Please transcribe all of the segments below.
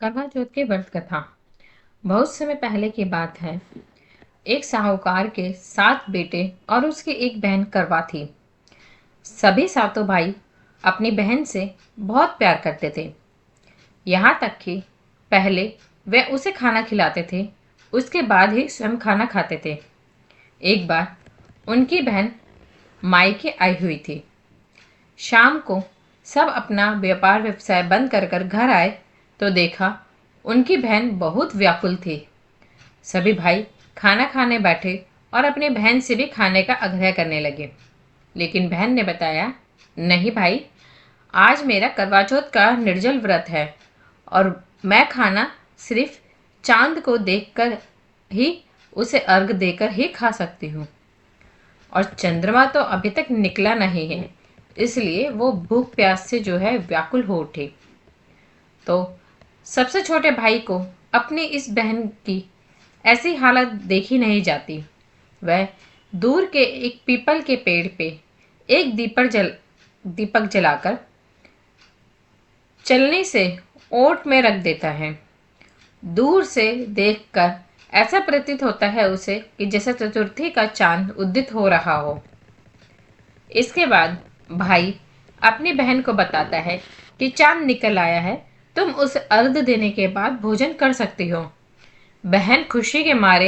करवा चौथ की व्रत कथा। बहुत समय पहले की बात है। एक साहूकार के 7 बेटे और उसकी एक बहन करवा थी। सभी सातों भाई अपनी बहन से बहुत प्यार करते थे। यहाँ तक कि पहले वे उसे खाना खिलाते थे, उसके बाद ही स्वयं खाना खाते थे। एक बार उनकी बहन मायके आई हुई थी। शाम को सब अपना व्यापार व्यवसाय बंद कर कर घर आए तो देखा उनकी बहन बहुत व्याकुल थी। सभी भाई खाना खाने बैठे और अपनी बहन से भी खाने का आग्रह करने लगे, लेकिन बहन ने बताया, नहीं भाई, आज मेरा करवा चौथ का निर्जल व्रत है और मैं खाना सिर्फ चांद को देखकर ही, उसे अर्घ देकर ही खा सकती हूँ। और चंद्रमा तो अभी तक निकला नहीं है, इसलिए वो भूख प्यास से जो है व्याकुल हो उठे। तो सबसे छोटे भाई को अपनी इस बहन की ऐसी हालत देखी नहीं जाती। वह दूर के एक पीपल के पेड़ पे एक दीपक जलाकर चलनी से ओट में रख देता है। दूर से देखकर ऐसा प्रतीत होता है उसे कि जैसे चतुर्थी का चांद उदित हो रहा हो। इसके बाद भाई अपनी बहन को बताता है कि चांद निकल आया है, तुम उसे अर्घ देने के बाद भोजन कर सकती हो। बहन खुशी के मारे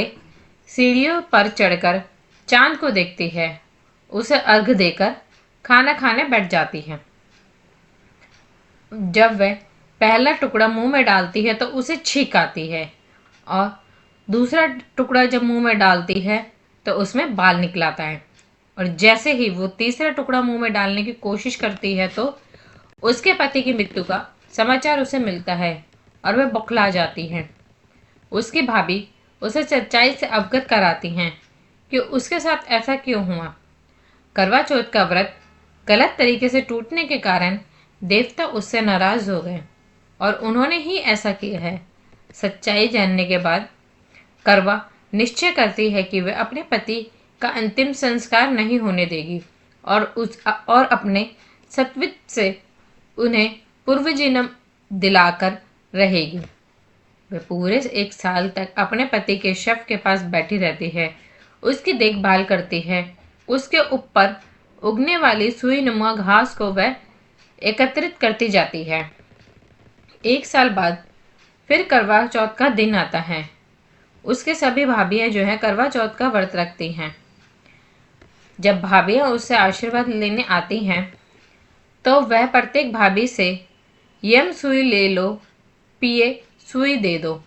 सीढ़ियों पर चढ़कर चांद को देखती है, उसे अर्घ देकर खाना खाने बैठ जाती है। जब वह पहला टुकड़ा मुंह में डालती है तो उसे छींक आती है और दूसरा टुकड़ा जब मुंह में डालती है तो उसमें बाल निकल आता है। और जैसे ही वो तीसरा टुकड़ा मुंह में डालने की कोशिश करती है तो उसके पति की मृत्यु का समाचार उसे मिलता है और वह बौखला जाती है। उसकी भाभी उसे सच्चाई से अवगत कराती हैं कि उसके साथ ऐसा क्यों हुआ। करवा चौथ का व्रत गलत तरीके से टूटने के कारण देवता उससे नाराज हो गए और उन्होंने ही ऐसा किया है। सच्चाई जानने के बाद करवा निश्चय करती है कि वह अपने पति का अंतिम संस्कार नहीं होने देगी और अपने सत्वित से उन्हें पूर्व जन्म दिलाकर रहेगी। वह पूरे 1 साल तक अपने पति के शव के पास बैठी रहती है, उसकी देखभाल करती है। उसके ऊपर उगने वाली सुई नुमा घास को वह एकत्रित करती जाती है। 1 साल बाद फिर करवा चौथ का दिन आता है। उसके सभी भाभियां जो है करवा चौथ का व्रत रखती हैं। जब भाभियां उससे आशीर्वाद लेने आती हैं तो वह प्रत्येक भाभी से यम सुई ले लो, पिए सुई दे दो,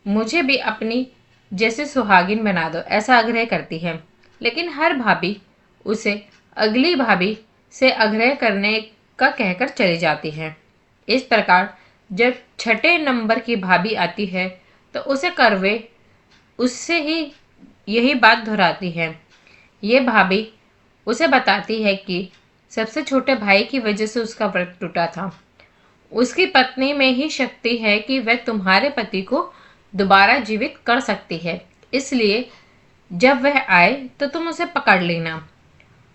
मुझे भी अपनी जैसे सुहागिन बना दो, ऐसा आग्रह करती है। लेकिन हर भाभी उसे अगली भाभी से आग्रह करने का कहकर चली जाती है। इस प्रकार जब छठे नंबर की भाभी आती है तो उसे करवे उससे ही यही बात दोहराती है। ये भाभी उसे बताती है कि सबसे छोटे भाई की वजह से उसका व्रत टूटा था। उसकी पत्नी में ही शक्ति है कि वह तुम्हारे पति को दोबारा जीवित कर सकती है, इसलिए जब वह आए तो तुम उसे पकड़ लेना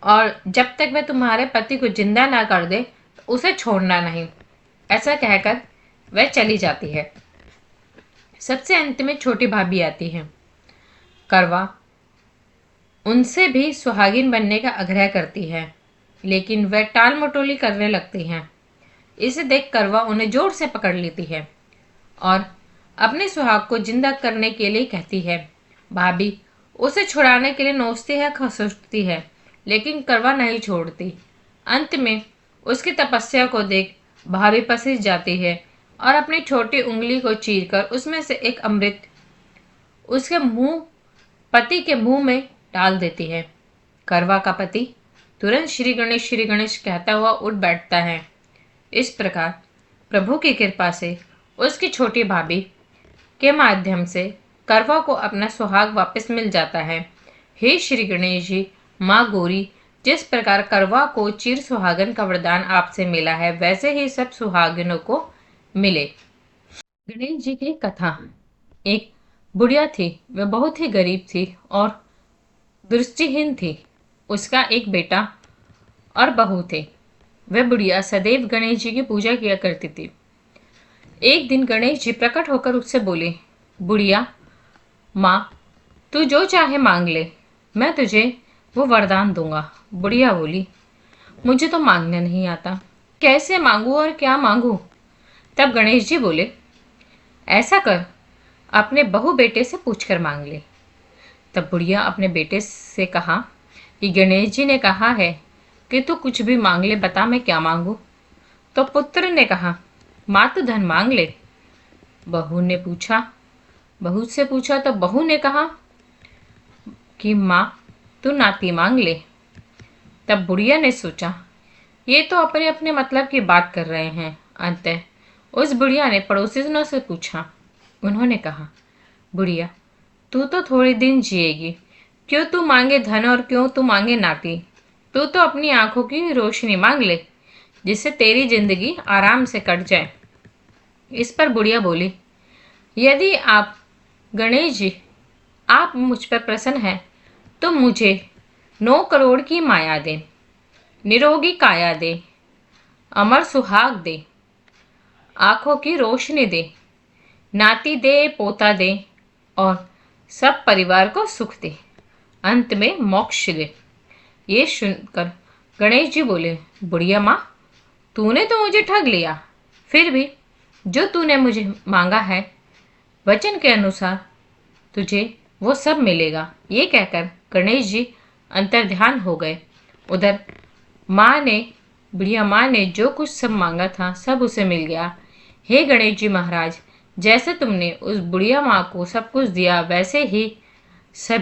और जब तक वह तुम्हारे पति को जिंदा ना कर दे उसे छोड़ना नहीं। ऐसा कहकर वह चली जाती है। सबसे अंत में छोटी भाभी आती है। करवा उनसे भी सुहागिन बनने का आग्रह करती है, लेकिन वह टाल मटोली करने लगती हैं। इसे देख करवा उन्हें जोर से पकड़ लेती है और अपने सुहाग को जिंदा करने के लिए कहती है। भाभी उसे छुड़ाने के लिए नोचती है, खसोटती है, लेकिन करवा नहीं छोड़ती। अंत में उसकी तपस्या को देख भाभी पसीज जाती है और अपनी छोटी उंगली को चीरकर उसमें से एक अमृत उसके मुंह पति के मुंह में डाल देती है। करवा का पति तुरंत श्री गणेश कहता हुआ उठ बैठता है। इस प्रकार प्रभु की कृपा से उसकी छोटी भाभी के माध्यम से करवा को अपना सुहाग वापस मिल जाता है। हे श्री गणेश जी, माँ गौरी, जिस प्रकार करवा को चिर सुहागन का वरदान आपसे मिला है वैसे ही सब सुहागिनों को मिले। गणेश जी की कथा। एक बुढ़िया थी, वह बहुत ही गरीब थी और दृष्टिहीन थी। उसका एक बेटा और बहू थे। वह बुढ़िया सदैव गणेश जी की पूजा किया करती थी। एक दिन गणेश जी प्रकट होकर उससे बोले, बुढ़िया माँ, तू जो चाहे मांग ले, मैं तुझे वो वरदान दूंगा। बुढ़िया बोली, मुझे तो मांगने नहीं आता, कैसे मांगू और क्या मांगू? तब गणेश जी बोले, ऐसा कर, अपने बहू बेटे से पूछकर मांग ले। तब बुढ़िया अपने बेटे से कहा कि गणेश जी ने कहा है कि तू कुछ भी मांग ले, बता मैं क्या मांगू। तो पुत्र ने कहा, माँ तू धन मांग ले। बहू से पूछा तो बहू ने कहा कि माँ तू नाती मांग ले। तब बुढ़िया ने सोचा, ये तो अपने अपने मतलब की बात कर रहे हैं। अंततः उस बुढ़िया ने पड़ोसिनों से पूछा। उन्होंने कहा, बुढ़िया तू तो थोड़े दिन जिएगी, क्यों तू मांगे धन और क्यों तू मांगे नाती? तू तो अपनी आंखों की रोशनी मांग ले, जिससे तेरी जिंदगी आराम से कट जाए। इस पर बुढ़िया बोली, यदि आप गणेश जी आप मुझ पर प्रसन्न हैं तो मुझे 9 करोड़ की माया दे, निरोगी काया दे, अमर सुहाग दे, आंखों की रोशनी दे, नाती दे, पोता दे और सब परिवार को सुख दे, अंत में मोक्ष दे। ये सुनकर गणेश जी बोले, बुढ़िया माँ, तूने तो मुझे ठग लिया, फिर भी जो तूने मुझे मांगा है वचन के अनुसार तुझे वो सब मिलेगा। ये कहकर गणेश जी अंतर्ध्यान हो गए। उधर माँ ने बुढ़िया माँ ने जो कुछ सब मांगा था सब उसे मिल गया। हे गणेश जी महाराज, जैसे तुमने उस बुढ़िया माँ को सब कुछ दिया वैसे ही सब